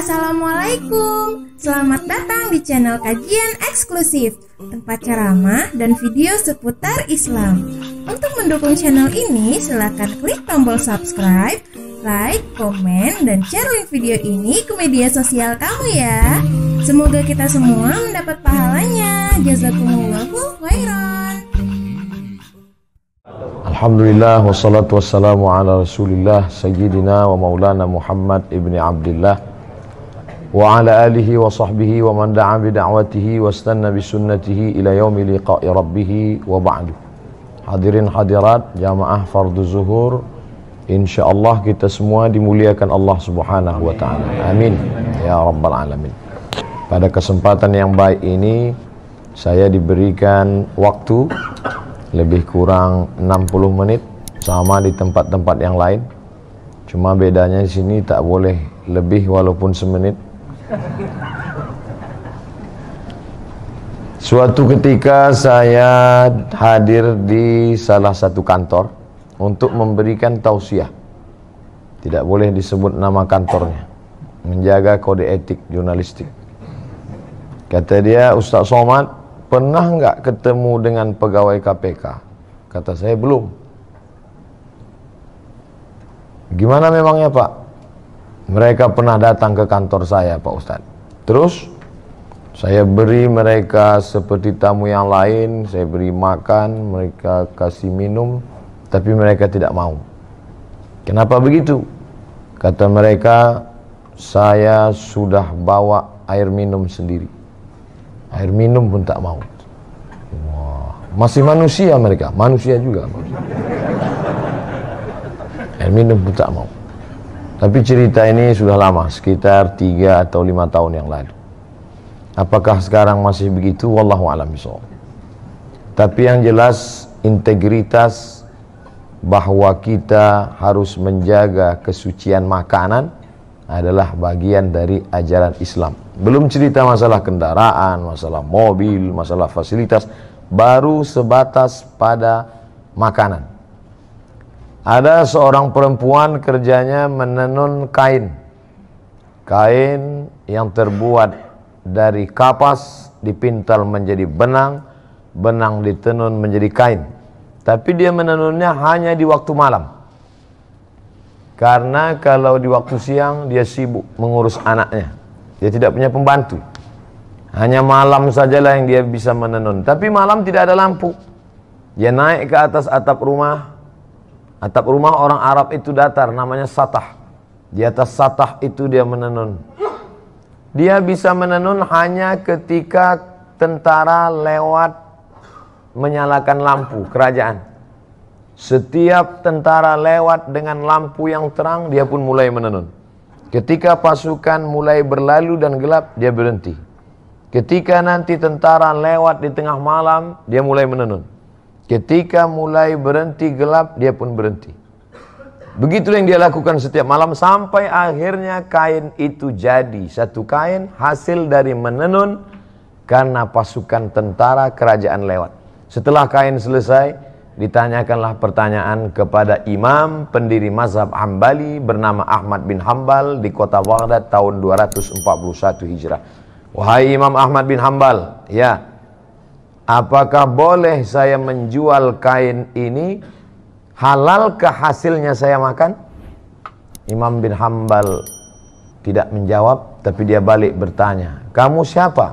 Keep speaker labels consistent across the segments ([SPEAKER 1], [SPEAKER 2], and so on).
[SPEAKER 1] Assalamualaikum, selamat datang di channel kajian eksklusif, tempat ceramah dan video seputar Islam. Untuk mendukung channel ini, silakan klik tombol subscribe, like, komen, dan share link video ini ke media sosial kamu ya. Semoga kita semua mendapat pahalanya. Jazakumullahu khairan.
[SPEAKER 2] Alhamdulillah wassalatu wassalamu ala rasulillah sayyidina wa maulana Muhammad ibni Abdillah wa ala alihi wa sahbihi wa man da'a bi da'watihi wa istanna bi sunnatihi ila yaumi liqa'i rabbih wa ba'du. Hadirin hadirat jamaah fardu zuhur, insyaallah kita semua dimuliakan Allah Subhanahu wa taala. Amin ya rabbal alamin. Pada kesempatan yang baik ini saya diberikan waktu lebih kurang 60 menit sama di tempat-tempat yang lain. Cuma bedanya di sini tak boleh lebih walaupun semenit. Suatu ketika saya hadir di salah satu kantor untuk memberikan tausiah. Tidak boleh disebut nama kantornya, menjaga kode etik jurnalistik. Kata dia, Ustaz Somad, pernah nggak ketemu dengan pegawai KPK? Kata saya, belum. Gimana memangnya Pak? Mereka pernah datang ke kantor saya Pak Ustadz. Terus saya beri mereka seperti tamu yang lain, saya beri makan, mereka kasih minum, tapi mereka tidak mau. Kenapa begitu? Kata mereka, saya sudah bawa air minum sendiri. Air minum pun tak mau. Wah, masih manusia mereka, manusia juga. Air minum pun tak mau. Tapi cerita ini sudah lama, sekitar 3 atau 5 tahun yang lalu. Apakah sekarang masih begitu? Wallahu a'lam bishawab. Tapi yang jelas integritas bahwa kita harus menjaga kesucian makanan adalah bagian dari ajaran Islam. Belum cerita masalah kendaraan, masalah mobil, masalah fasilitas, baru sebatas pada makanan. Ada seorang perempuan kerjanya menenun kain. Kain yang terbuat dari kapas dipintal menjadi benang, benang ditenun menjadi kain. Tapi dia menenunnya hanya di waktu malam. Karena kalau di waktu siang dia sibuk mengurus anaknya. Dia tidak punya pembantu. Hanya malam sajalah yang dia bisa menenun. Tapi malam tidak ada lampu. Dia naik ke atas atap rumah. Atap rumah orang Arab itu datar, namanya satah. Di atas satah itu dia menenun. Dia bisa menenun hanya ketika tentara lewat menyalakan lampu kerajaan. Setiap tentara lewat dengan lampu yang terang, dia pun mulai menenun. Ketika pasukan mulai berlalu dan gelap, dia berhenti. Ketika nanti tentara lewat di tengah malam, dia mulai menenun. Ketika mulai berhenti gelap, dia pun berhenti. Begitulah yang dia lakukan setiap malam sampai akhirnya kain itu jadi satu kain hasil dari menenun karena pasukan tentara kerajaan lewat. Setelah kain selesai, ditanyakanlah pertanyaan kepada imam pendiri mazhab Hambali bernama Ahmad bin Hambal di kota Baghdad tahun 241 Hijrah. Wahai Imam Ahmad bin Hambal, ya, apakah boleh saya menjual kain ini? Halalkah hasilnya saya makan? Imam bin Hambal tidak menjawab, tapi dia balik bertanya, kamu siapa?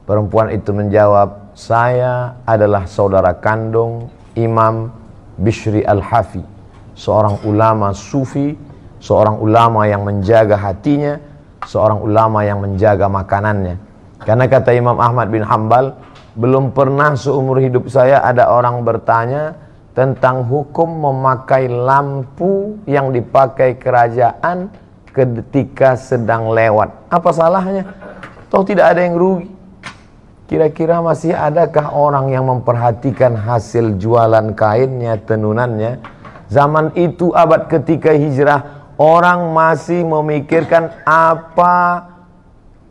[SPEAKER 2] Perempuan itu menjawab, saya adalah saudara kandung Imam Bishri Al-Hafi, seorang ulama sufi, seorang ulama yang menjaga hatinya, seorang ulama yang menjaga makanannya. Karena kata Imam Ahmad bin Hambal, belum pernah seumur hidup saya ada orang bertanya tentang hukum memakai lampu yang dipakai kerajaan ketika sedang lewat. Apa salahnya? Toh tidak ada yang rugi. Kira-kira masih adakah orang yang memperhatikan hasil jualan kainnya, tenunannya? Zaman itu abad ketiga hijrah, orang masih memikirkan apa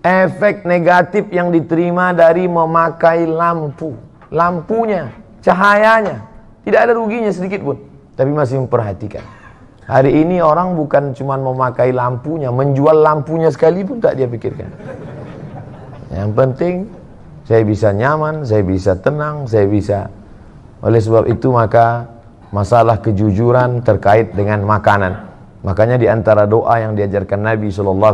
[SPEAKER 2] efek negatif yang diterima dari memakai lampu. Lampunya, cahayanya, tidak ada ruginya sedikit pun. Tapi masih memperhatikan. Hari ini orang bukan cuma memakai lampunya, menjual lampunya sekalipun tak dia pikirkan. Yang penting saya bisa nyaman, saya bisa tenang, saya bisa. Oleh sebab itu maka masalah kejujuran terkait dengan makanan. Makanya di antara doa yang diajarkan Nabi SAW,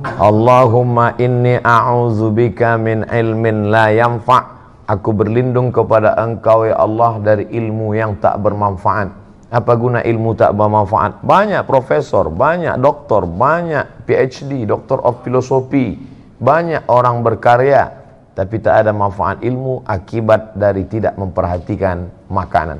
[SPEAKER 2] Allahumma inni a'udzubika min ilmin la yanfa'. Aku berlindung kepada Engkau ya Allah dari ilmu yang tak bermanfaat. Apa guna ilmu tak bermanfaat? Banyak profesor, banyak doktor, banyak PhD, Doctor of Philosophy, banyak orang berkarya, tapi tak ada manfaat ilmu akibat dari tidak memperhatikan makanan.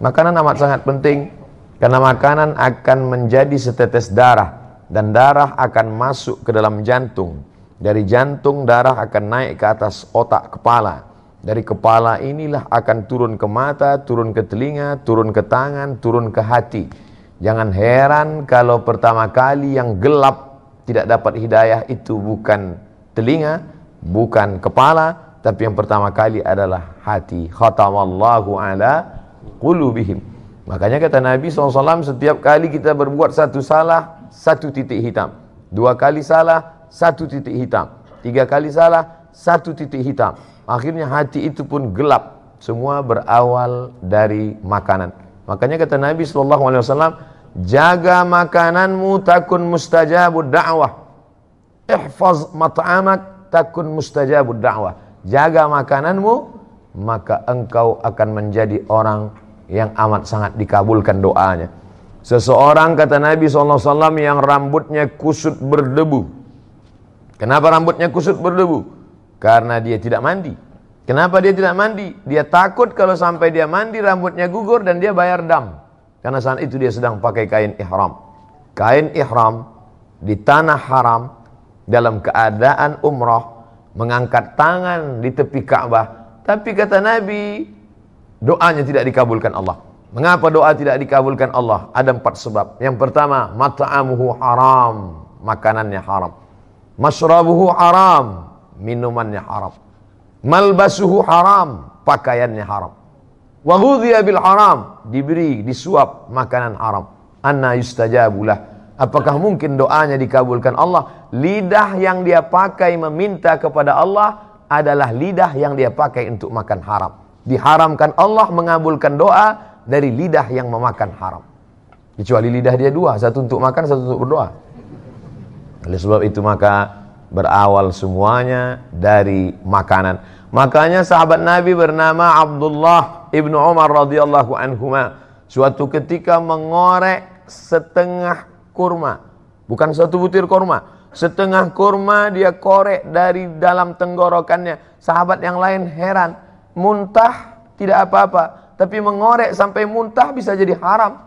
[SPEAKER 2] Makanan amat sangat penting, karena makanan akan menjadi setetes darah, dan darah akan masuk ke dalam jantung. Dari jantung darah akan naik ke atas otak kepala. Dari kepala inilah akan turun ke mata, turun ke telinga, turun ke tangan, turun ke hati. Jangan heran kalau pertama kali yang gelap tidak dapat hidayah itu bukan telinga, bukan kepala, tapi yang pertama kali adalah hati. Khatamallahu ala qulubihim. Makanya kata Nabi SAW, setiap kali kita berbuat satu salah, satu titik hitam. 2 kali salah, 1 titik hitam. 3 kali salah, 1 titik hitam. Akhirnya hati itu pun gelap. Semua berawal dari makanan. Makanya kata Nabi SAW, jaga makananmu takun mustajabud da'wah. Ihfaz mat'amak takun mustajabud da'wah. Jaga makananmu, maka engkau akan menjadi orang yang amat sangat dikabulkan doanya. Seseorang kata Nabi SAW yang rambutnya kusut berdebu. Kenapa rambutnya kusut berdebu? Karena dia tidak mandi. Kenapa dia tidak mandi? Dia takut kalau sampai dia mandi rambutnya gugur dan dia bayar dam. Karena saat itu dia sedang pakai kain ihram. Kain ihram di tanah haram dalam keadaan umrah, mengangkat tangan di tepi Ka'bah. Tapi kata Nabi, doanya tidak dikabulkan Allah. Mengapa doa tidak dikabulkan Allah? Ada 4 sebab. Yang pertama, mat'amuhu haram, makanannya haram. Mashrabuhu haram, minumannya haram. Malbasuhu haram, pakaiannya haram. Wa ghudhiya bil haram, diberi, disuap makanan haram. Anna yustajabulah. Apakah mungkin doanya dikabulkan Allah? Lidah yang dia pakai meminta kepada Allah adalah lidah yang dia pakai untuk makan haram. Diharamkan Allah mengabulkan doa dari lidah yang memakan haram. Kecuali lidah dia 2, satu untuk makan, satu untuk berdoa. Oleh sebab itu maka berawal semuanya dari makanan. Makanya sahabat Nabi bernama Abdullah ibnu Umar radhiyallahu anhuma suatu ketika mengorek setengah kurma, bukan satu butir kurma, setengah kurma dia korek dari dalam tenggorokannya. Sahabat yang lain heran, muntah tidak apa-apa, tapi mengorek sampai muntah bisa jadi haram,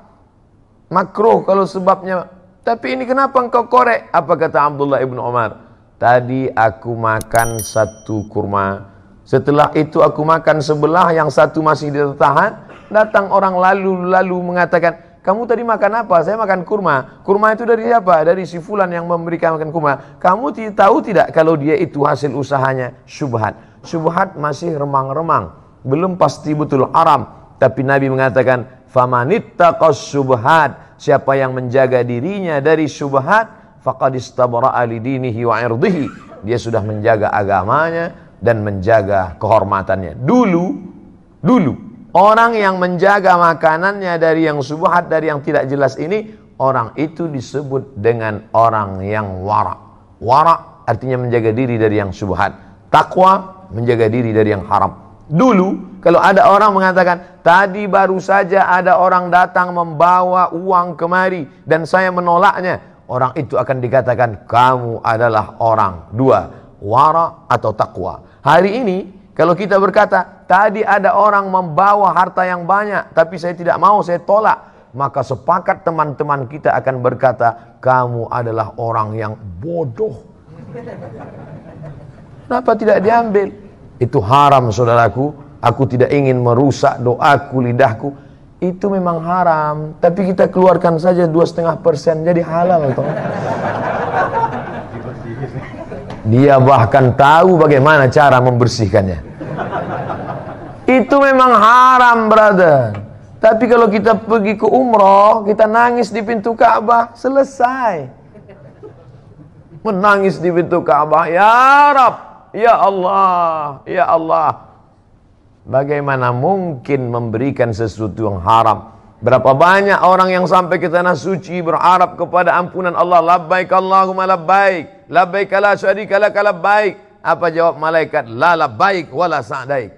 [SPEAKER 2] makruh kalau sebabnya. Tapi ini kenapa engkau korek? Apa kata Abdullah ibnu Umar? Tadi aku makan 1 kurma, setelah itu aku makan sebelah, yang 1 masih tertahan. Datang orang lalu mengatakan, kamu tadi makan apa? Saya makan kurma. Kurma itu dari siapa? Dari si fulan yang memberikan makan kurma. Kamu tahu tidak kalau dia itu hasil usahanya syubhat? Syubhat masih remang-remang, belum pasti betul haram. Tapi Nabi mengatakan, famanittaqas syubhat, siapa yang menjaga dirinya dari syubhat, faqad istabra'a lidinihi wa irdihi, dia sudah menjaga agamanya dan menjaga kehormatannya. Dulu orang yang menjaga makanannya dari yang syubhat, dari yang tidak jelas ini, orang itu disebut dengan orang yang wara. Wara artinya menjaga diri dari yang syubhat. Takwa menjaga diri dari yang haram. Dulu kalau ada orang mengatakan, tadi baru saja ada orang datang membawa uang kemari dan saya menolaknya, orang itu akan dikatakan kamu adalah orang 2, wara atau takwa. Hari ini kalau kita berkata, tadi ada orang membawa harta yang banyak tapi saya tidak mau, saya tolak, maka sepakat teman-teman kita akan berkata, kamu adalah orang yang bodoh. Kenapa tidak diambil? Itu haram saudaraku. Aku tidak ingin merusak doaku, lidahku. Itu memang haram, tapi kita keluarkan saja 2,5% jadi halal toh. Dia bahkan tahu bagaimana cara membersihkannya. Itu memang haram, brother. Tapi kalau kita pergi ke umroh, kita nangis di pintu Ka'bah, selesai. Menangis di pintu Ka'bah, ya Rab, ya Allah, ya Allah. Bagaimana mungkin memberikan sesuatu yang haram? Berapa banyak orang yang sampai ke tanah suci berharap kepada ampunan Allah. Labbaik Allahumma labbaik, labbaik la syarika lak labbaik. Apa jawab malaikat? La labbaik wala sa'daik.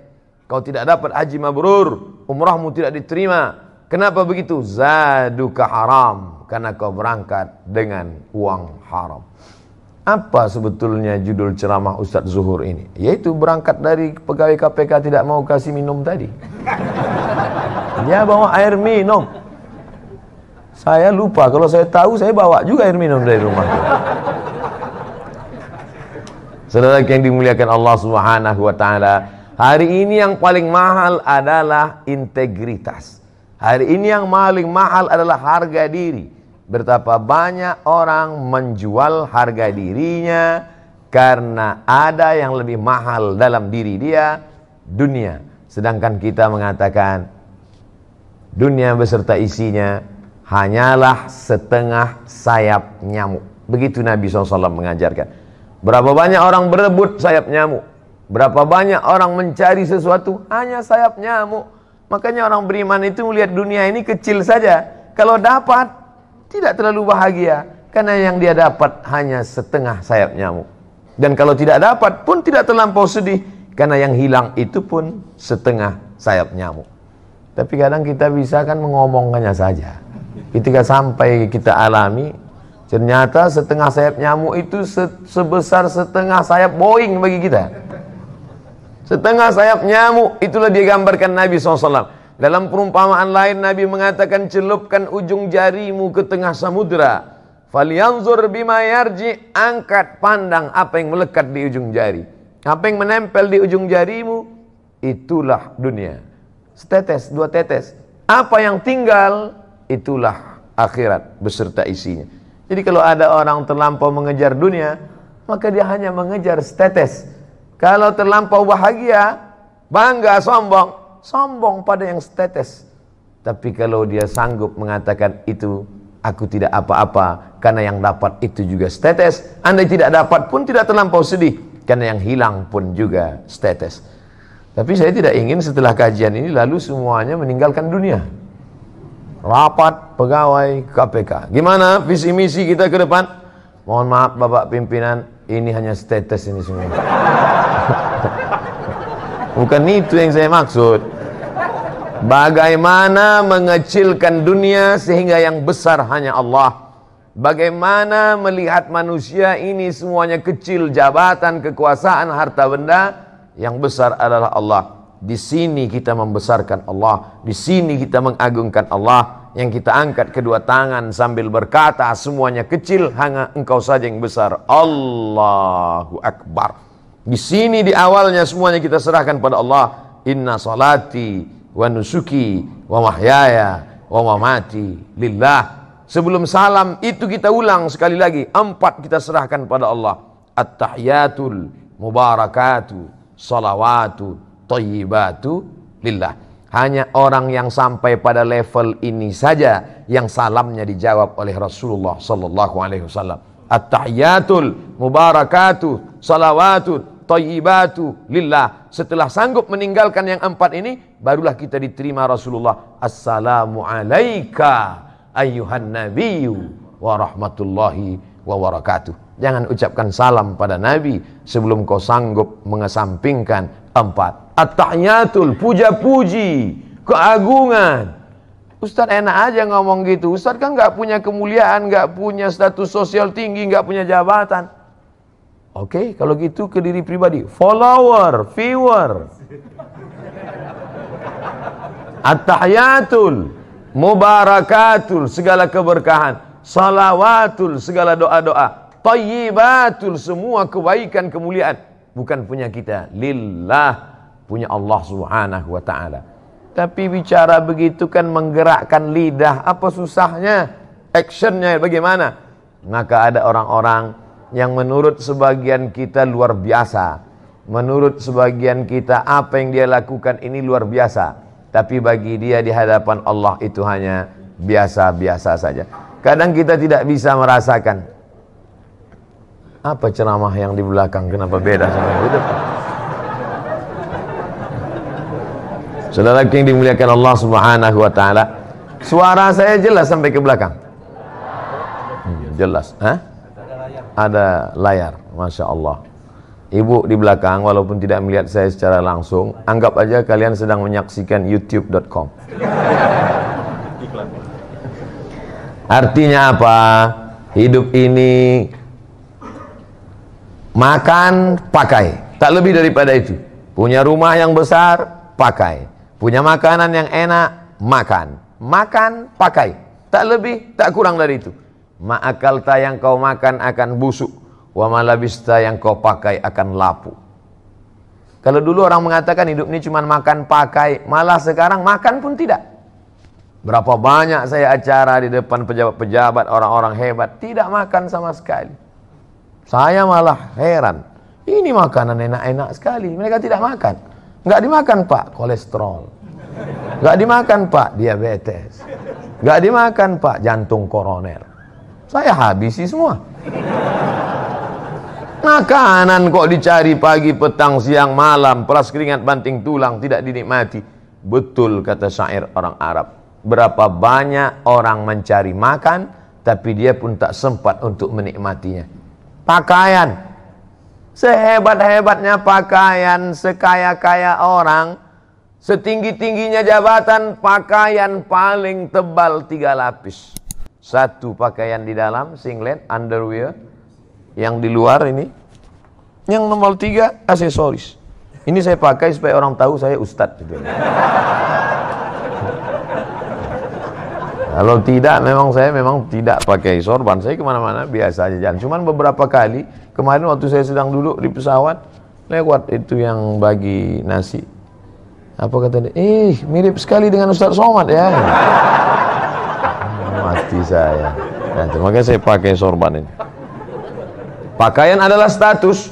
[SPEAKER 2] Kau tidak dapat haji mabrur, umrahmu tidak diterima. Kenapa begitu? Zaduka haram, karena kau berangkat dengan uang haram. Apa sebetulnya judul ceramah Ustadz Zuhur ini? Yaitu berangkat dari pegawai KPK tidak mau kasih minum tadi. Dia bawa air minum. Saya lupa, kalau saya tahu saya bawa juga air minum dari rumah. Saudara yang dimuliakan Allah Subhanahu wa taala, hari ini yang paling mahal adalah integritas. Hari ini yang paling mahal adalah harga diri. Betapa banyak orang menjual harga dirinya karena ada yang lebih mahal dalam diri dia, dunia. Sedangkan kita mengatakan dunia beserta isinya hanyalah setengah sayap nyamuk. Begitu Nabi SAW mengajarkan. Berapa banyak orang berebut sayap nyamuk, berapa banyak orang mencari sesuatu hanya sayap nyamuk. Makanya orang beriman itu melihat dunia ini kecil saja. Kalau dapat tidak terlalu bahagia, karena yang dia dapat hanya setengah sayap nyamuk. Dan kalau tidak dapat pun tidak terlampau sedih, karena yang hilang itu pun setengah sayap nyamuk. Tapi kadang kita bisa kan mengomongkannya saja. Ketika sampai kita alami, ternyata setengah sayap nyamuk itu sebesar setengah sayap Boeing bagi kita. Setengah sayap nyamuk, itulah digambarkan Nabi SAW. Dalam perumpamaan lain Nabi mengatakan, celupkan ujung jarimu ke tengah samudra, falyanzur bima yarji, angkat pandang apa yang melekat di ujung jari. Apa yang menempel di ujung jarimu, itulah dunia. Setetes, dua tetes. Apa yang tinggal, itulah akhirat beserta isinya. Jadi kalau ada orang terlampau mengejar dunia, maka dia hanya mengejar setetes. Kalau terlampau bahagia, bangga, sombong pada yang setetes. Tapi kalau dia sanggup mengatakan itu, aku tidak apa-apa, karena yang dapat itu juga setetes. Andai tidak dapat pun tidak terlampau sedih, karena yang hilang pun juga setetes. Tapi saya tidak ingin setelah kajian ini lalu semuanya meninggalkan dunia. Rapat pegawai KPK, gimana visi misi kita ke depan? Mohon maaf Bapak pimpinan, ini hanya setetes ini semua. Bukan itu yang saya maksud. Bagaimana mengecilkan dunia sehingga yang besar hanya Allah. Bagaimana melihat manusia ini semuanya kecil, jabatan, kekuasaan, harta benda, yang besar adalah Allah. Di sini kita membesarkan Allah, di sini kita mengagungkan Allah. Yang kita angkat kedua tangan sambil berkata, semuanya kecil, hanya Engkau saja yang besar. Allahu Akbar. Di sini di awalnya semuanya kita serahkan pada Allah. Inna salati wa nusuki wa mahyaya wa mamati lillah. Sebelum salam itu kita ulang sekali lagi, 4 kita serahkan pada Allah. At-tahiyatul mubarakatu salawatu thayyibatu lillah. Hanya orang yang sampai pada level ini saja yang salamnya dijawab oleh Rasulullah sallallahu alaihi wasallam. At-tahiyatul mubarakatu salawatu thayyibatu lillah. Setelah sanggup meninggalkan yang 4 ini, barulah kita diterima Rasulullah. Assalamu alayka ayyuhan nabiyyu wa rahmatullahi wa barakatuh. Jangan ucapkan salam pada Nabi sebelum kau sanggup mengesampingkan 4. At-tahiyatul, puja-puji, keagungan. Ustaz enak aja ngomong gitu. Ustaz kan gak punya kemuliaan, gak punya status sosial tinggi, gak punya jabatan. Oke, kalau gitu ke diri pribadi, follower, viewer. At-tahiyatul mubarakatul, segala keberkahan. Salawatul, segala doa-doa. Thayyibatul, semua kebaikan, kemuliaan. Bukan punya kita, lillah, punya Allah subhanahu wa ta'ala. Tapi bicara begitu kan menggerakkan lidah. Apa susahnya? Actionnya bagaimana? Maka ada orang-orang yang menurut sebagian kita luar biasa. Menurut sebagian kita apa yang dia lakukan ini luar biasa. tapi bagi dia di hadapan Allah itu hanya biasa-biasa saja. Kadang kita tidak bisa merasakan apa ceramah yang di belakang, kenapa beda sama yang di depan. Saudara yang dimuliakan Allah Subhanahu wa taala, suara saya jelas sampai ke belakang? Jelas, ada layar, Masya Allah. Ibu di belakang walaupun tidak melihat saya secara langsung, anggap aja kalian sedang menyaksikan youtube.com. Artinya apa? Hidup ini makan, pakai, tak lebih daripada itu. Punya rumah yang besar, pakai. Punya makanan yang enak, makan. Makan, pakai, tak lebih, tak kurang dari itu. Ma'akalta yang kau makan akan busuk, wa malabista yang kau pakai akan lapu. Kalau dulu orang mengatakan hidup ini cuma makan, pakai, malah sekarang makan pun tidak. Berapa banyak saya acara di depan pejabat-pejabat, orang-orang hebat, tidak makan sama sekali. Saya malah heran, ini makanan enak-enak sekali, mereka tidak makan. Nggak dimakan Pak, kolesterol. Nggak dimakan Pak, diabetes. Nggak dimakan Pak, jantung koroner. Saya habisi semua. Makanan kok dicari pagi, petang, siang, malam, peras keringat, banting tulang, tidak dinikmati. Betul kata syair orang Arab. Berapa banyak orang mencari makan, tapi dia pun tak sempat untuk menikmatinya. Pakaian, sehebat-hebatnya pakaian, sekaya-kaya orang, setinggi-tingginya jabatan, pakaian paling tebal 3 lapis. Satu pakaian di dalam, singlet, underwear. Yang di luar ini. Yang nomor 3, aksesoris. Ini saya pakai supaya orang tahu saya ustadz gitu. Kalau tidak, saya memang tidak pakai sorban. Saya kemana-mana biasa aja jalan. Cuman beberapa kali, kemarin waktu saya sedang duduk di pesawat, lewat itu yang bagi nasi. Apa kata dia? Mirip sekali dengan Ustaz Somad ya. Mati saya. Makanya saya pakai sorban ini. Pakaian adalah status.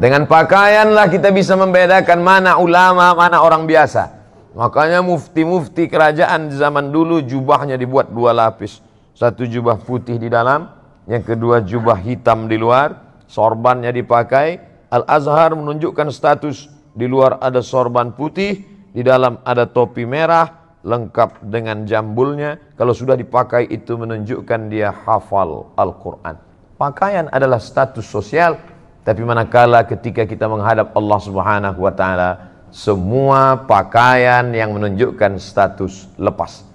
[SPEAKER 2] Dengan pakaianlah kita bisa membedakan mana ulama, mana orang biasa. Makanya mufti-mufti kerajaan di zaman dulu jubahnya dibuat 2 lapis. Satu jubah putih di dalam, yang kedua jubah hitam di luar, sorbannya dipakai. Al-Azhar menunjukkan status, di luar ada sorban putih, di dalam ada topi merah, lengkap dengan jambulnya. Kalau sudah dipakai itu menunjukkan dia hafal Al-Quran. Pakaian adalah status sosial, tapi manakala ketika kita menghadap Allah Subhanahu wa ta'ala, semua pakaian yang menunjukkan status lepas.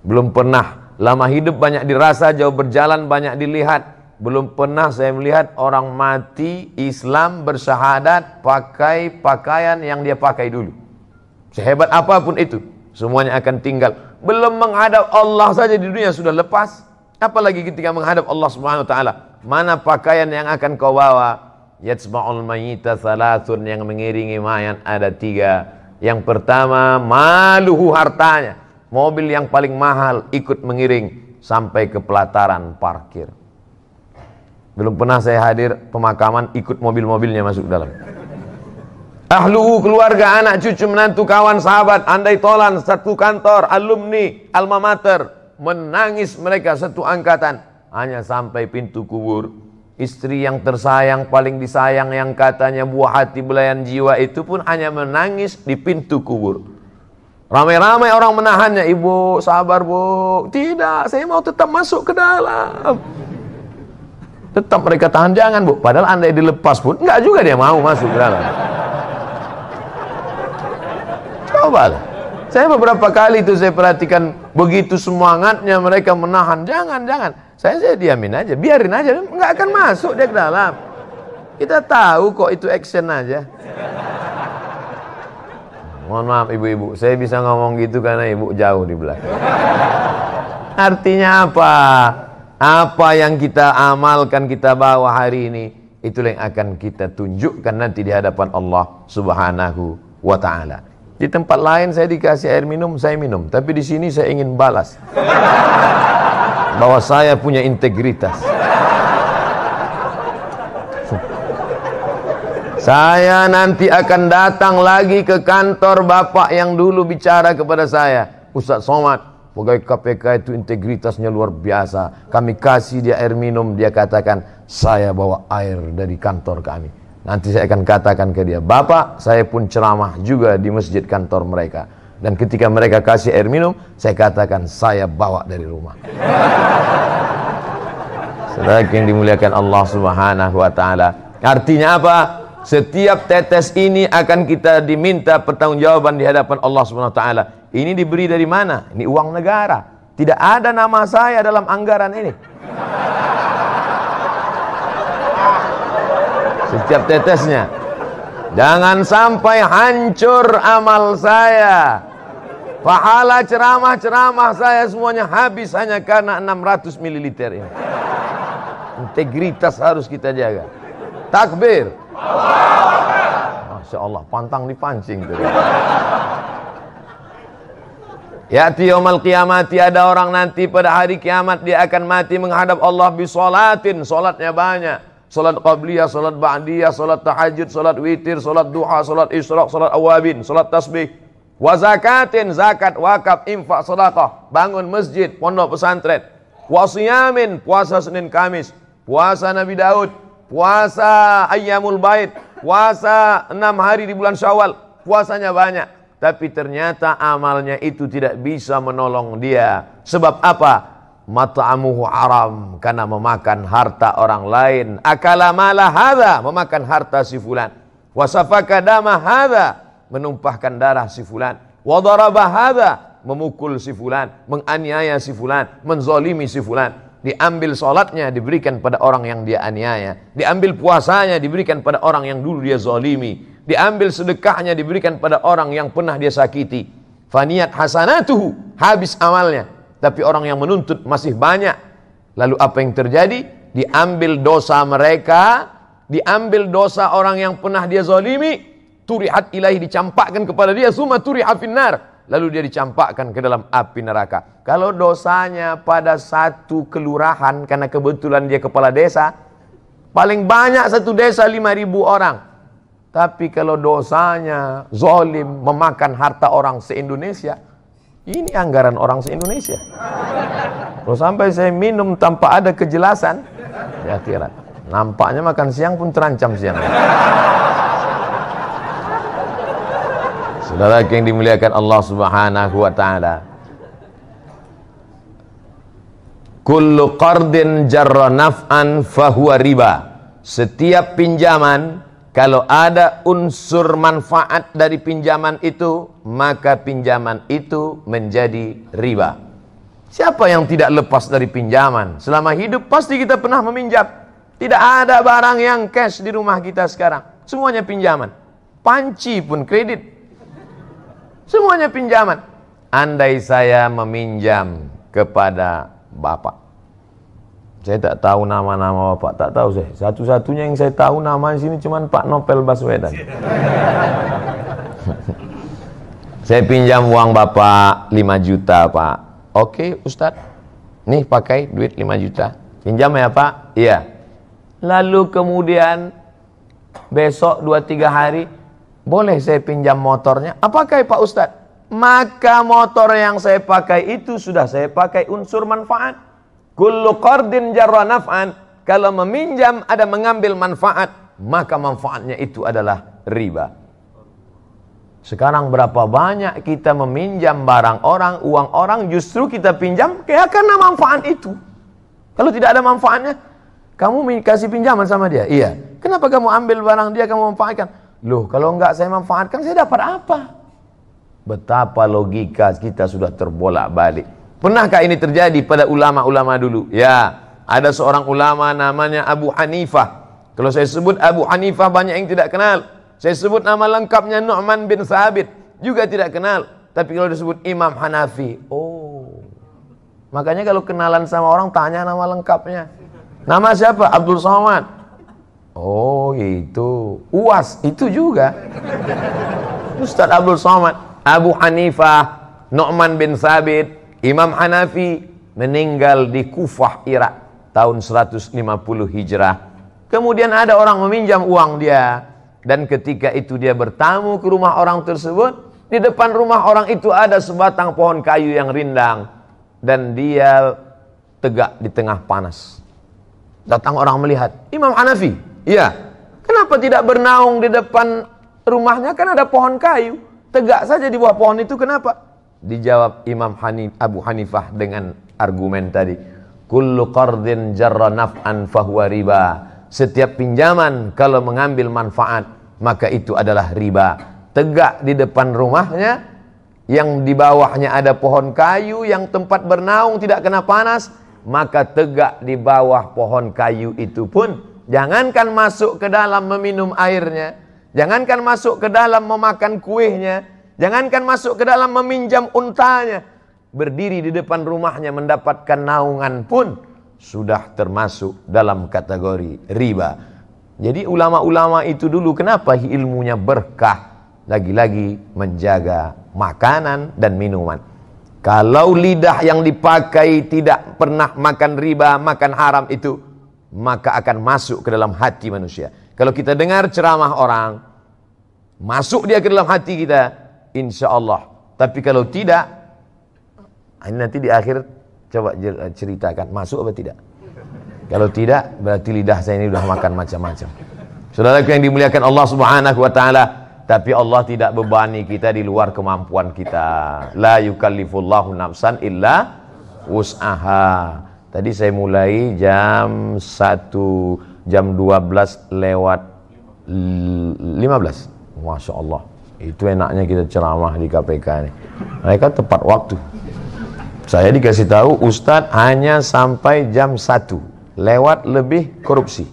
[SPEAKER 2] Belum pernah lama hidup banyak dirasa, jauh berjalan banyak dilihat. Belum pernah saya melihat orang mati Islam bersyahadat pakai pakaian yang dia pakai dulu. Sehebat apapun itu, semuanya akan tinggal. Belum menghadap Allah saja di dunia sudah lepas, apalagi ketika menghadap Allah Subhanahu wa ta'ala. Mana pakaian yang akan kau bawa? Yatsma'ul mayyita thalathun, yang mengiringi mayat ada 3. Yang pertama, maluhu, hartanya. Mobil yang paling mahal ikut mengiring sampai ke pelataran parkir. Belum pernah saya hadir pemakaman ikut mobil-mobilnya masuk dalam. Ahluhu, keluarga, anak, cucu, menantu, kawan, sahabat, andai tolan, satu kantor, alumni, alma mater, menangis mereka satu angkatan, hanya sampai pintu kubur. Istri yang tersayang, paling disayang, yang katanya buah hati belayan jiwa, itu pun hanya menangis di pintu kubur. Ramai-ramai orang menahannya. Ibu, sabar bu. Tidak, saya mau tetap masuk ke dalam. Tetap mereka tahan, jangan bu. Padahal andai dilepas pun, enggak juga dia mau masuk ke dalam. Coba. Saya beberapa kali itu saya perhatikan, begitu semangatnya mereka menahan. Jangan. Saya diamin aja, biarin aja, nggak akan masuk dia ke dalam. Kita tahu kok itu action aja. Mohon maaf ibu-ibu, saya bisa ngomong gitu karena ibu jauh di belakang. Artinya apa? Apa yang kita amalkan, kita bawa hari ini, itulah yang akan kita tunjukkan nanti di hadapan Allah Subhanahu wa ta'ala. Di tempat lain saya dikasih air minum, saya minum. Tapi di sini saya ingin balas bahwa saya punya integritas. Saya nanti akan datang lagi ke kantor bapak yang dulu bicara kepada saya, Ustaz Somad, pegawai KPK itu integritasnya luar biasa. Kami kasih dia air minum, dia katakan, saya bawa air dari kantor kami. Nanti saya akan katakan ke dia, Bapak, saya pun ceramah juga di masjid kantor mereka. Dan ketika mereka kasih air minum, saya katakan, saya bawa dari rumah. Saudara yang dimuliakan Allah Subhanahu wa Ta'ala. Artinya apa? Setiap tetes ini akan kita diminta pertanggungjawaban di hadapan Allah Subhanahu wa Ta'ala. Ini diberi dari mana? Ini uang negara. Tidak ada nama saya dalam anggaran ini. Setiap tetesnya. Jangan sampai hancur amal saya. Pahala ceramah-ceramah saya semuanya habis hanya karena 600 ml ini. Integritas harus kita jaga. Takbir. Masya Allah, pantang dipancing. Ya'ti yaumal qiyamati, ada orang nanti pada hari kiamat dia akan mati menghadap Allah bisolatin, solatnya banyak. Solat qabliyah, solat ba'diyah, solat tahajud, solat witir, solat duha, solat isyraq, solat awabin, solat tasbih. Wa zakatin, zakat, wakaf, infak, sedekah, bangun masjid, pondok pesantren. Wa siyamin, puasa Senin Kamis, puasa Nabi Daud, puasa Ayyamul Bait, puasa 6 hari di bulan Syawal, puasanya banyak. Tapi ternyata amalnya itu tidak bisa menolong dia. Sebab apa? Mat'amuhu haram, karena memakan harta orang lain. Akala mala hadza, memakan harta si fulan. Wa safaka dama hadza, menumpahkan darah si fulan. Wa daraba hadza, memukul si fulan, menganiaya si fulan, menzalimi si fulan. Diambil salatnya diberikan pada orang yang dia aniaya. Diambil puasanya diberikan pada orang yang dulu dia zalimi. Diambil sedekahnya diberikan pada orang yang pernah dia sakiti. Faniyat hasanatuhu, habis amalnya. Tapi orang yang menuntut masih banyak. Lalu apa yang terjadi? Diambil dosa mereka, diambil dosa orang yang pernah dia zalimi, turihat ilahi, dicampakkan kepada dia, summa turiha finnar, lalu dia dicampakkan ke dalam api neraka. Kalau dosanya pada satu kelurahan, karena kebetulan dia kepala desa, paling banyak satu desa 5.000 orang. Tapi kalau dosanya zalim, memakan harta orang se-Indonesia, ini anggaran orang se-Indonesia. Kalau sampai saya minum tanpa ada kejelasan, ya kira nampaknya makan siang pun terancam siang. Saudara yang dimuliakan Allah Subhanahu wa Ta'ala, kullu qardin jarra naf'an fahuwa riba. Setiap pinjaman, kalau ada unsur manfaat dari pinjaman itu, maka pinjaman itu menjadi riba. Siapa yang tidak lepas dari pinjaman? Selama hidup pasti kita pernah meminjam. Tidak ada barang yang cash di rumah kita sekarang. Semuanya pinjaman. Panci pun kredit. Semuanya pinjaman. Andai saya meminjam kepada Bapak, saya tak tahu nama-nama Bapak, tak tahu saya. Satu-satunya yang saya tahu nama di sini cuma Pak Novel Baswedan. Saya pinjam uang Bapak 5 juta, Pak. Oke, Ustadz. Nih pakai duit 5 juta. Pinjam ya, Pak? Iya. Lalu kemudian besok 2-3 hari, boleh saya pinjam motornya? Apakah Pak Ustadz? Maka motor yang saya pakai itu sudah saya pakai unsur manfaat. Kullu qardin jarra naf'an, kalau meminjam ada mengambil manfaat, maka manfaatnya itu adalah riba. Sekarang berapa banyak kita meminjam barang orang, uang orang, justru kita pinjam kayak karena manfaat itu. Kalau tidak ada manfaatnya, kamu kasih pinjaman sama dia, iya. Kenapa kamu ambil barang dia, kamu manfaatkan? Loh, kalau enggak saya manfaatkan, saya dapat apa? Betapa logika kita sudah terbolak-balik. Pernahkah ini terjadi pada ulama-ulama dulu? Ya, ada seorang ulama namanya Abu Hanifah. Kalau saya sebut Abu Hanifah banyak yang tidak kenal. Saya sebut nama lengkapnya Nu'man bin Thabit, juga tidak kenal. Tapi kalau disebut Imam Hanafi, oh. Makanya kalau kenalan sama orang tanya nama lengkapnya. Nama siapa? Abdul Somad. Oh, itu. UAS, itu juga. Ustaz Abdul Somad. Abu Hanifah, Nu'man bin Thabit, Imam Hanafi meninggal di Kufah, Irak tahun 150 Hijrah. Kemudian ada orang meminjam uang dia. Dan ketika itu dia bertamu ke rumah orang tersebut, di depan rumah orang itu ada sebatang pohon kayu yang rindang, dan dia tegak di tengah panas. Datang orang melihat, Imam Hanafi, iya, kenapa tidak bernaung di depan rumahnya, kan ada pohon kayu, tegak saja di bawah pohon itu, kenapa? Dijawab Abu Hanifah dengan argumen tadi, kullu qardin jarra naf'an fahuwa riba. Setiap pinjaman kalau mengambil manfaat, maka itu adalah riba. Tegak di depan rumahnya, yang di bawahnya ada pohon kayu, yang tempat bernaung tidak kena panas, maka tegak di bawah pohon kayu itu pun, jangankan masuk ke dalam meminum airnya, jangankan masuk ke dalam memakan kuehnya, jangankan masuk ke dalam meminjam untanya, berdiri di depan rumahnya mendapatkan naungan pun sudah termasuk dalam kategori riba. Jadi ulama-ulama itu dulu kenapa ilmunya berkah? Lagi-lagi menjaga makanan dan minuman. Kalau lidah yang dipakai tidak pernah makan riba, makan haram itu, maka akan masuk ke dalam hati manusia. Kalau kita dengar ceramah orang, masuk dia ke dalam hati kita, insya Allah. Tapi kalau tidak, ini nanti di akhir coba ceritakan, masuk apa tidak. Kalau tidak, berarti lidah saya ini sudah makan macam-macam. Saudaraku yang dimuliakan Allah Subhanahu wa Ta'ala, tapi Allah tidak bebani kita di luar kemampuan kita. La yukallifullahu nafsan illa wus'aha. Tadi saya mulai jam 1, jam 12 lewat 15. Masya Allah. Itu enaknya kita ceramah di KPK ini. Mereka tepat waktu. Saya dikasih tahu Ustadz hanya sampai jam 1 lewat lebih korupsi.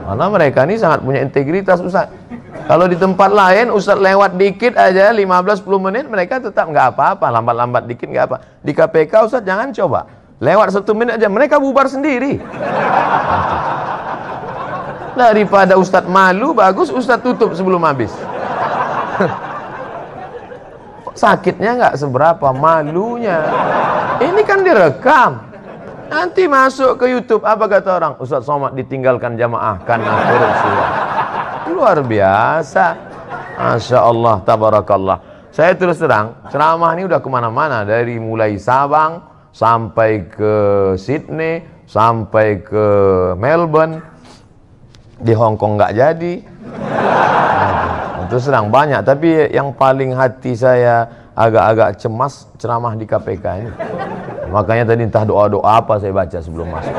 [SPEAKER 2] Karena mereka ini sangat punya integritas Ustadz. Kalau di tempat lain Ustadz lewat dikit aja 15-10 menit mereka tetap nggak apa-apa, lambat-lambat dikit nggak apa. Di KPK Ustadz jangan coba lewat 1 menit aja mereka bubar sendiri. Daripada Ustadz malu, bagus Ustadz tutup sebelum habis. Sakitnya nggak seberapa, malunya. Ini kan direkam. Nanti masuk ke YouTube, apa kata orang? Ustadz Somad ditinggalkan jamaah karena korupsi. Luar biasa. Masya Allah, tabarakallah. Saya terus terang, ceramah ini udah kemana-mana. Dari mulai Sabang, sampai ke Sydney, sampai ke Melbourne. Di Hong Kong nggak jadi. Terus terang banyak. Tapi yang paling hati saya agak-agak cemas, ceramah di KPK ini. Makanya tadi entah doa-doa apa saya baca sebelum masuk.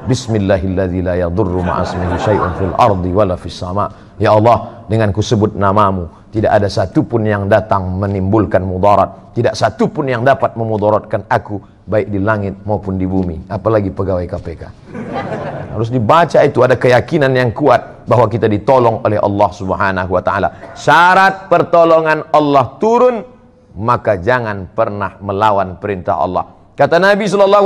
[SPEAKER 2] Bismillahilladzi la yadurru ma'asmihi syai'un fil ardi wala fis sama. Ya Allah, dengan kusebut namamu, tidak ada satupun yang datang menimbulkan mudarat, tidak satupun yang dapat memudaratkan aku, baik di langit maupun di bumi, apalagi pegawai KPK. Harus dibaca itu, ada keyakinan yang kuat bahwa kita ditolong oleh Allah Subhanahu wa Ta'ala. Syarat pertolongan Allah turun, maka jangan pernah melawan perintah Allah. Kata Nabi SAW,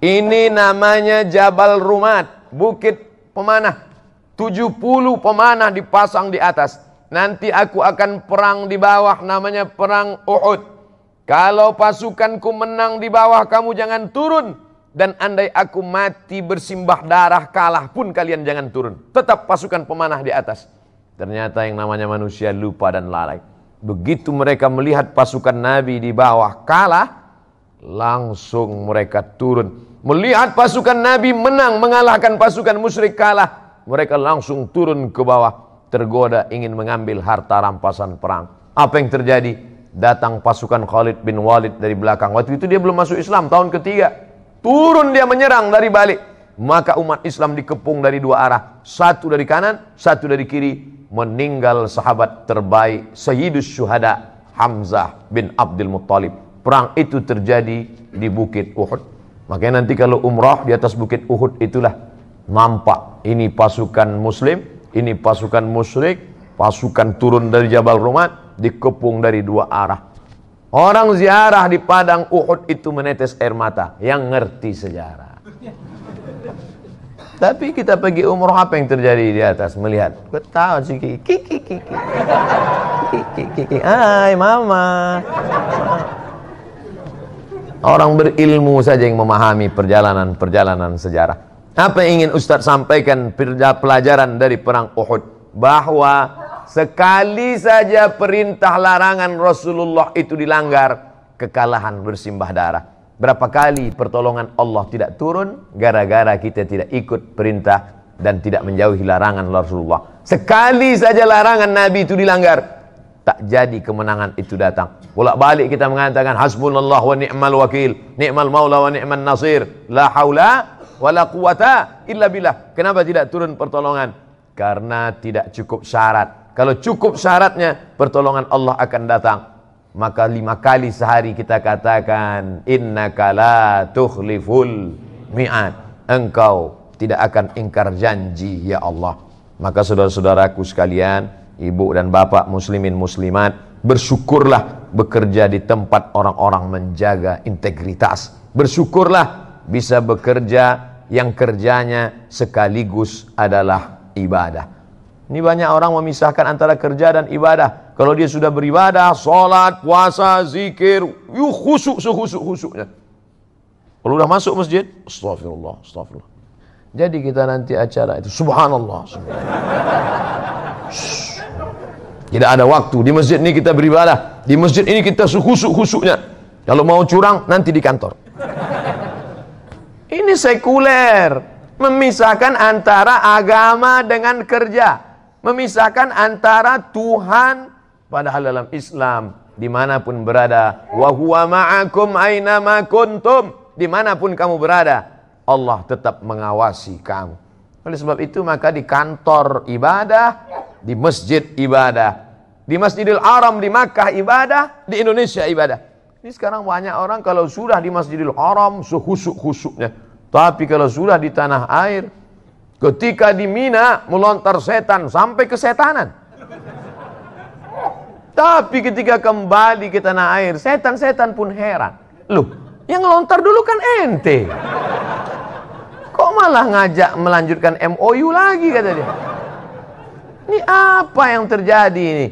[SPEAKER 2] ini namanya Jabal Rumat, bukit pemanah. 70 pemanah dipasang di atas. Nanti aku akan perang di bawah, namanya perang Uhud. Kalau pasukanku menang di bawah, kamu jangan turun. Dan andai aku mati bersimbah darah kalah pun kalian jangan turun. Tetap pasukan pemanah di atas. Ternyata yang namanya manusia lupa dan lalai. Begitu mereka melihat pasukan Nabi di bawah kalah, langsung mereka turun. Melihat pasukan Nabi menang mengalahkan pasukan musyrik kalah, mereka langsung turun ke bawah, tergoda ingin mengambil harta rampasan perang. Apa yang terjadi? Datang pasukan Khalid bin Walid dari belakang. Waktu itu dia belum masuk Islam, tahun ketiga. Turun dia menyerang dari balik. Maka umat Islam dikepung dari dua arah. Satu dari kanan, satu dari kiri. Meninggal sahabat terbaik, Sayyidus Syuhada, Hamzah bin Abdul Muttalib. Perang itu terjadi di Bukit Uhud. Makanya nanti kalau umrah di atas Bukit Uhud itulah nampak ini pasukan muslim, ini pasukan musyrik, pasukan turun dari Jabal Rumat, dikepung dari dua arah. Orang ziarah di padang Uhud itu menetes air mata, yang ngerti sejarah. Tapi kita pergi umrah, apa yang terjadi di atas? Melihat, ketawa sih, kiki, hai mama. Orang berilmu saja yang memahami perjalanan-perjalanan sejarah. Apa yang ingin Ustadz sampaikan pelajaran dari perang Uhud? Bahwa sekali saja perintah larangan Rasulullah itu dilanggar, kekalahan bersimbah darah. Berapa kali pertolongan Allah tidak turun gara-gara kita tidak ikut perintah dan tidak menjauhi larangan Rasulullah. Sekali saja larangan Nabi itu dilanggar, tak jadi kemenangan itu datang. Bolak-balik kita mengatakan hasbunallah wa ni'mal wakil, ni'mal maula wa ni'man nasir, la haula wa la quwata illa billah. Kenapa tidak turun pertolongan? Karena tidak cukup syarat. Kalau cukup syaratnya, pertolongan Allah akan datang. Maka 5 kali sehari kita katakan innaka la tukhliful mi'ad, engkau tidak akan ingkar janji ya Allah. Maka saudara-saudaraku sekalian, ibu dan bapak muslimin muslimat, bersyukurlah bekerja di tempat orang-orang menjaga integritas. Bersyukurlah bisa bekerja yang kerjanya sekaligus adalah ibadah. Ini banyak orang memisahkan antara kerja dan ibadah. Kalau dia sudah beribadah, sholat, puasa, zikir, khusyuk sekhusyuk-khusyuknya. Kalau udah masuk masjid, astagfirullah, astagfirullah. Jadi kita nanti acara itu, subhanallah, subhanallah. Tidak ada waktu. Di masjid ini kita beribadah. Di masjid ini kita khusyuk-khusyuknya. Kalau mau curang, nanti di kantor. Ini sekuler. Memisahkan antara agama dengan kerja. Memisahkan antara Tuhan, padahal dalam Islam dimanapun berada, wa huwa ma'akum aynama kuntum, dimanapun kamu berada, Allah tetap mengawasi kamu. Oleh sebab itu maka di kantor ibadah, di masjid ibadah, di Masjidil Haram di Makkah ibadah, di Indonesia ibadah. Ini sekarang banyak orang kalau sudah di Masjidil Haram sehusyuk-husyuknya, tapi kalau sudah di tanah air, ketika di Mina melontar setan sampai kesetanan. Tapi ketika kembali ke tanah air, setan-setan pun heran. Loh, yang lontar dulu kan ente. Kok malah ngajak melanjutkan MOU lagi, kata dia. Ini apa yang terjadi ini?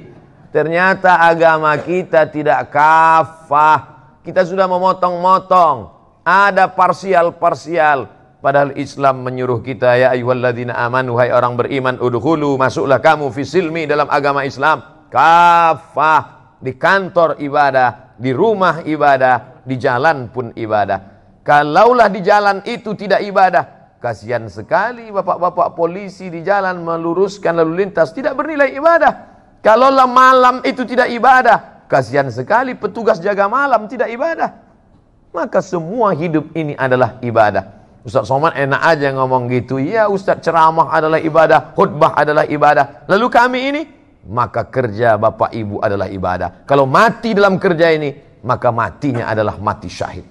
[SPEAKER 2] Ternyata agama kita tidak kafah. Kita sudah memotong-motong. Ada parsial-parsial. Padahal Islam menyuruh kita, ya ayyuhalladzina amanu, hai orang beriman, udkhulu, masuklah kamu fi silmi, dalam agama Islam. Kafah, di kantor ibadah, di rumah ibadah, di jalan pun ibadah. Kalaulah di jalan itu tidak ibadah, kasihan sekali bapak-bapak polisi di jalan meluruskan lalu lintas, tidak bernilai ibadah. Kalaulah malam itu tidak ibadah, kasihan sekali petugas jaga malam tidak ibadah. Maka semua hidup ini adalah ibadah. Ustaz Somad enak aja ngomong gitu. Iya Ustaz, ceramah adalah ibadah, khutbah adalah ibadah. Lalu kami ini, maka kerja bapak ibu adalah ibadah. Kalau mati dalam kerja ini, maka matinya adalah mati syahid.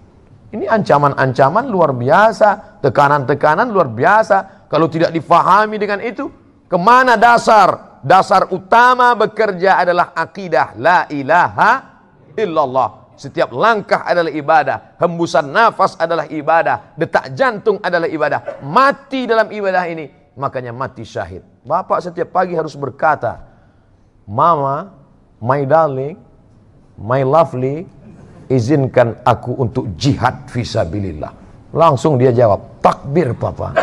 [SPEAKER 2] Ini ancaman-ancaman luar biasa, tekanan-tekanan luar biasa. Kalau tidak difahami dengan itu, kemana dasar? Dasar utama bekerja adalah akidah la ilaha illallah. Setiap langkah adalah ibadah, hembusan nafas adalah ibadah, detak jantung adalah ibadah. Mati dalam ibadah ini, makanya mati syahid. Bapak setiap pagi harus berkata, Mama, my darling, my lovely, izinkan aku untuk jihad fisabilillah. Langsung dia jawab, takbir Papa.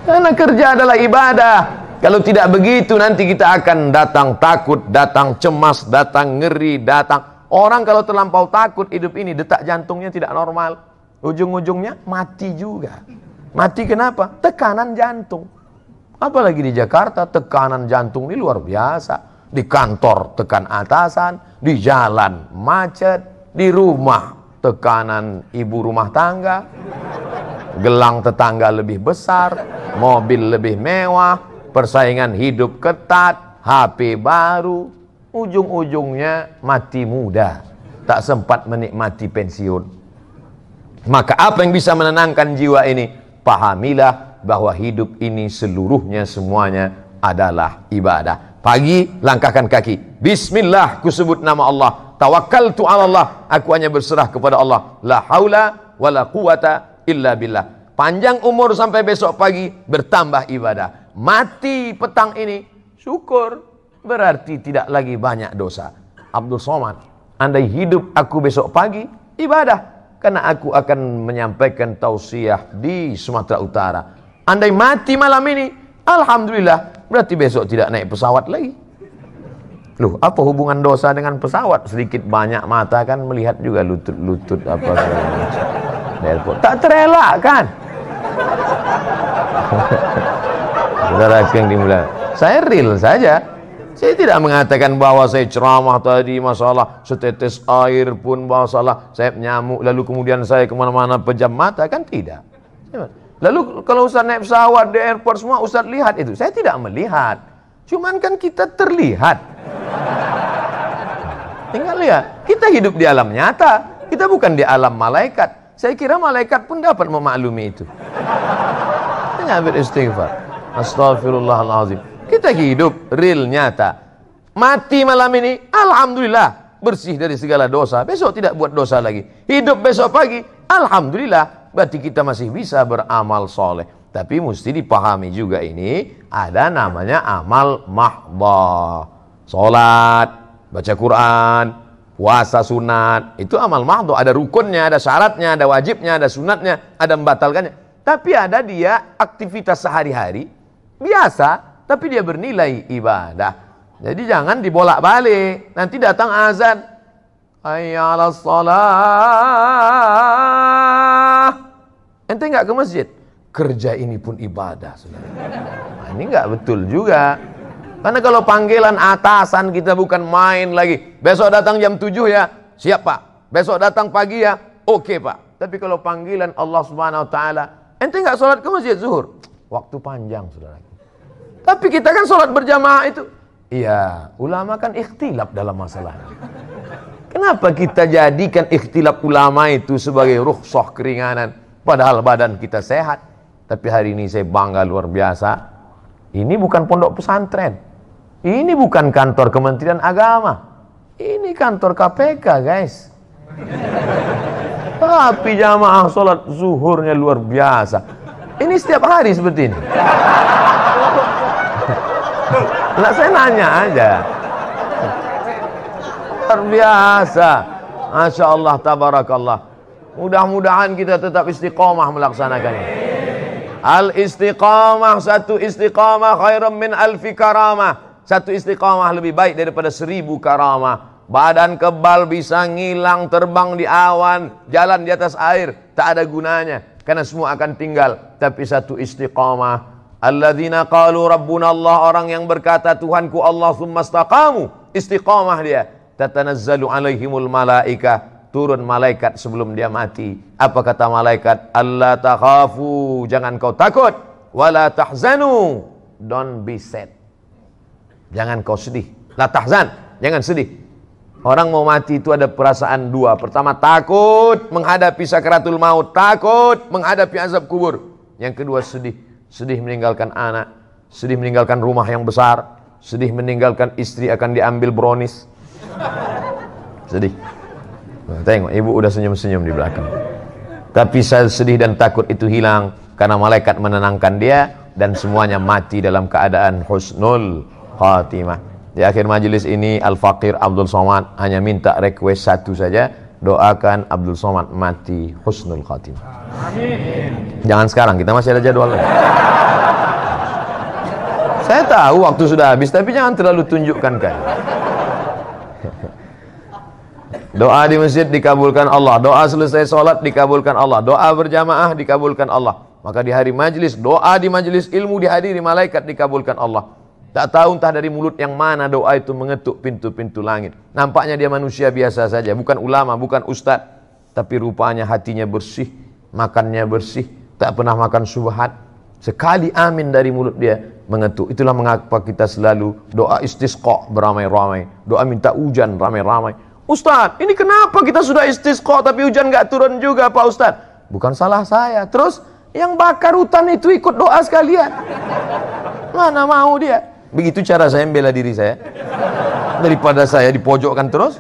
[SPEAKER 2] Karena kerja adalah ibadah. Kalau tidak begitu nanti kita akan datang takut, datang cemas, datang ngeri, datang. Orang kalau terlampau takut hidup ini, detak jantungnya tidak normal. Ujung-ujungnya mati juga. Mati kenapa? Tekanan jantung. Apalagi di Jakarta, tekanan jantung ini luar biasa. Di kantor tekan atasan, di jalan macet, di rumah tekanan ibu rumah tangga, gelang tetangga lebih besar, mobil lebih mewah, persaingan hidup ketat, HP baru. Ujung-ujungnya mati muda, tak sempat menikmati pensiun. Maka apa yang bisa menenangkan jiwa ini? Pahamilah bahwa hidup ini seluruhnya semuanya adalah ibadah. Pagi langkahkan kaki, bismillah, ku sebut nama Allah, tawakkaltu ala Allah, aku hanya berserah kepada Allah, la haula wala quwata illa billah. Panjang umur sampai besok pagi, bertambah ibadah. Mati petang ini, syukur, berarti tidak lagi banyak dosa. Abdul Somad, andai hidup aku besok pagi, ibadah. karena aku akan menyampaikan tausiah di Sumatera Utara. Andai mati malam ini, alhamdulillah, berarti besok tidak naik pesawat lagi. Loh, apa hubungan dosa dengan pesawat? Sedikit banyak mata kan melihat juga lutut-lutut apa segala macam. Tak terelakkan. Saudara yang dimuliakan, saya real saja. Saya tidak mengatakan bahwa saya ceramah tadi masalah setetes air pun masalah saya nyamuk lalu kemudian saya kemana-mana pejam mata, kan tidak. Lalu kalau Ustaz naik pesawat di airport semua Ustaz lihat itu, saya tidak melihat. Cuman kan kita terlihat. Tinggal lihat, kita hidup di alam nyata, kita bukan di alam malaikat. Saya kira malaikat pun dapat memaklumi itu. Hanya beristighfar. Astaghfirullahaladzim. Kita hidup real nyata. Mati malam ini, alhamdulillah, bersih dari segala dosa. Besok tidak buat dosa lagi. Hidup besok pagi, alhamdulillah, berarti kita masih bisa beramal soleh. Tapi mesti dipahami juga ini, ada namanya amal mahdhah. Salat, baca Quran, puasa sunat, itu amal mahdhah. Ada rukunnya, ada syaratnya, ada wajibnya, ada sunatnya, ada membatalkannya. Tapi ada dia aktivitas sehari-hari, biasa, tapi dia bernilai ibadah. Jadi jangan dibolak-balik. Nanti datang azan, hayya 'alas shalah, ente nggak ke masjid. Kerja ini pun ibadah, saudara. Nah, ini nggak betul juga. Karena kalau panggilan atasan kita bukan main lagi. Besok datang jam 7 ya, siap Pak. Besok datang pagi ya, oke Pak. Tapi kalau panggilan Allah Subhanahu Wa Taala, ente nggak sholat ke masjid zuhur, waktu panjang, saudara. Tapi kita kan sholat berjamaah itu. Iya, ulama kan ikhtilaf dalam masalah. Kenapa kita jadikan ikhtilaf ulama itu sebagai rukhsah, keringanan, padahal badan kita sehat? Tapi hari ini saya bangga luar biasa. Ini bukan pondok pesantren. Ini bukan kantor Kementerian Agama. Ini kantor KPK, guys. Tapi jamaah sholat zuhurnya luar biasa. Ini setiap hari seperti ini. Nah, saya nanya aja. Luar biasa. Masya Allah, tabarakallah. Mudah-mudahan kita tetap istiqomah melaksanakannya. Al-istiqamah, satu istiqamah khairum min alfi karamah. Satu istiqamah lebih baik daripada 1000 karamah. Badan kebal bisa ngilang, terbang di awan, jalan di atas air, tak ada gunanya. Karena semua akan tinggal. Tapi satu istiqamah, alladzina qalu rabbuna Allah, orang yang berkata Tuhanku Allah, tsumma istaqamu, istiqamah dia. Tatanazzalu alaihimul malaika, turun malaikat sebelum dia mati. Apa kata malaikat? Allah takhafu, jangan kau takut. Wala tahzanu, don't be sad. Jangan kau sedih. La tahzan, jangan sedih. Orang mau mati itu ada perasaan dua. Pertama, takut menghadapi sakaratul maut, takut menghadapi azab kubur. Yang kedua, sedih. Sedih meninggalkan anak, sedih meninggalkan rumah yang besar, sedih meninggalkan istri akan diambil brownies. Sedih. Nah, tengok, ibu udah senyum-senyum di belakang. Tapi sedih dan takut itu hilang karena malaikat menenangkan dia dan semuanya mati dalam keadaan husnul khatimah. Di akhir majelis ini Al-Faqir Abdul Somad hanya minta request satu saja, doakan Abdul Somad mati husnul khatimah. Amin. Jangan sekarang, kita masih ada jadwal lagi. Saya tahu waktu sudah habis, tapi jangan terlalu tunjukkan kan. Doa di masjid dikabulkan Allah, doa selesai sholat dikabulkan Allah, doa berjamaah dikabulkan Allah. Maka di hari majlis, doa di majlis ilmu dihadiri malaikat dikabulkan Allah. Tak tahu entah dari mulut yang mana doa itu mengetuk pintu-pintu langit. Nampaknya dia manusia biasa saja, bukan ulama, bukan ustadz, tapi rupanya hatinya bersih, makannya bersih, tak pernah makan subhat. Sekali amin dari mulut dia mengetuk. Itulah mengapa kita selalu doa istisqa beramai-ramai, doa minta hujan ramai-ramai. Ustaz, ini kenapa kita sudah istisqa tapi hujan nggak turun juga Pak Ustaz? Bukan salah saya. Terus yang bakar hutan itu ikut doa sekalian. Mana mau dia? Begitu cara saya membela diri saya. Daripada saya dipojokkan terus.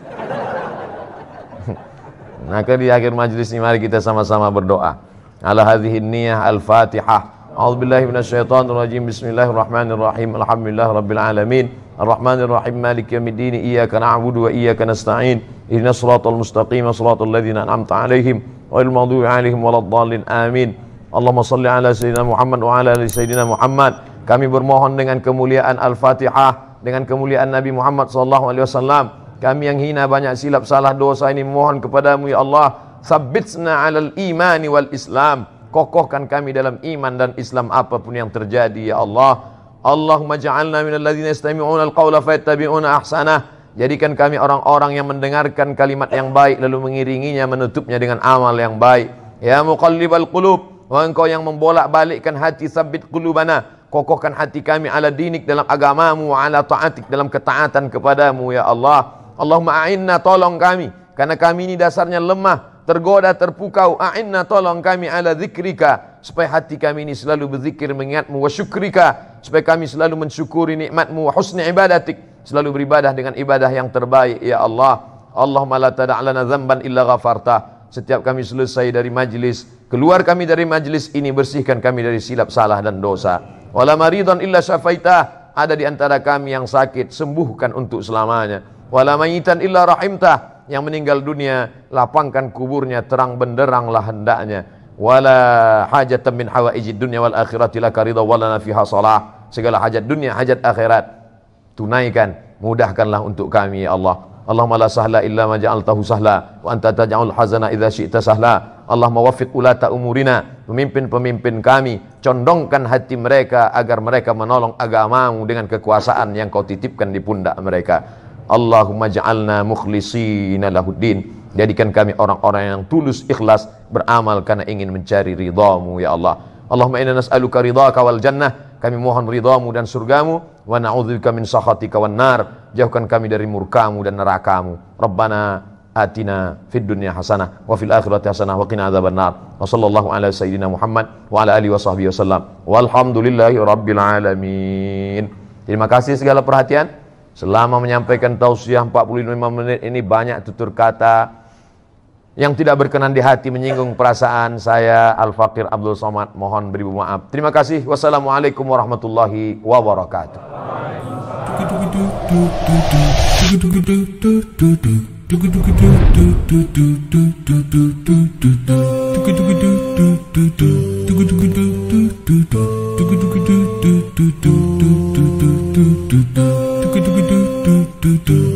[SPEAKER 2] Maka di akhir majlis ini mari kita sama-sama berdoa. Ala hadhihi niyyah al-Fatihah. A'udzubillahi minasyaitonirrajim. Bismillahirrahmanirrahim. Alhamdulillahirabbil alamin. Arrahmanirrahim. Maliki yaumiddin. Iyyaka na'budu wa iyyaka nasta'in. Ihdinas siratal mustaqim. Shiratal ladzina an'amta 'alaihim ghairil maghdubi 'alaihim waladdallin. Amin. Allahumma shalli ala sayyidina Muhammad wa ala ali sayyidina Muhammad. Kami bermohon dengan kemuliaan Al-Fatihah, dengan kemuliaan Nabi Muhammad sallallahu alaihi wasallam. Kami yang hina banyak silap salah dosa ini mohon kepadamu ya Allah, tsabbitna 'alal imani wal Islam. Kokohkan kami dalam iman dan Islam apapun yang terjadi ya Allah. Allahumma ja'alna minal ladzina yastami'una al-qawla fayattabi'una ahsanah. Jadikan kami orang-orang yang mendengarkan kalimat yang baik lalu mengiringinya, menutupnya dengan amal yang baik. Ya muqallibal qulub, wahai Engkau yang membolak-balikkan hati, tsabbit qulubana, kokohkan hati kami ala dinik, dalam agamamu, wa ala ta'atik, dalam ketaatan kepadamu ya Allah. Allahumma a'inna, tolong kami, karena kami ini dasarnya lemah, tergoda, terpukau. A'inna, tolong kami ala zikrika, supaya hati kami ini selalu berzikir mengingatmu, wa syukrika, supaya kami selalu mensyukuri nikmatmu, wa husni ibadatik, selalu beribadah dengan ibadah yang terbaik ya Allah. Allahumma la tada' lana dzamban illa ghafarta. Setiap kami selesai dari majlis, keluar kami dari majlis ini, bersihkan kami dari silap salah dan dosa. Wala maridan illa syafaitah, ada di antara kami yang sakit, sembuhkan untuk selamanya. Wala mayitan illa rahimtah, yang meninggal dunia lapangkan kuburnya, terang benderanglah hendaknya. Wala hajatan min hawaijid dunya wal akhirati laka ridha walana fiha salah. Segala hajat dunia, hajat akhirat tunaikan, mudahkanlah untuk kami ya Allah. Allahumma la sahla illa ma ja'altahu sahla wa anta taj'alul hazana idza syi'ta sahla. Allahumma waffiq ulata umurina, pemimpin-pemimpin kami, condongkan hati mereka agar mereka menolong agamamu dengan kekuasaan yang kau titipkan di pundak mereka. Allahumma ja'alna mukhlisina lahuddin, jadikan kami orang-orang yang tulus ikhlas beramal karena ingin mencari ridhamu ya Allah. Allahumma inna nas'aluka ridhaka wal jannah, kami mohon ridhamu dan surgamu, wa na'udzubika min sakhatika wan nar, jauhkan kami dari murkamu dan nerakamu. Rabbana atina fid dunya hasanah wa fil akhirati hasanah wa qina adzabannar. Wa sallallahu ala sayyidina Muhammad wa ala alihi wa sahbihi wasallam. Walhamdulillahi rabbil alamin. Terima kasih segala perhatian. Selama menyampaikan tausiah 45 menit ini banyak tutur kata yang tidak berkenan di hati, menyinggung perasaan saya Al-Faqir Abdul Somad, mohon beribu maaf. Terima kasih. Wassalamualaikum warahmatullahi wabarakatuh.
[SPEAKER 3] Do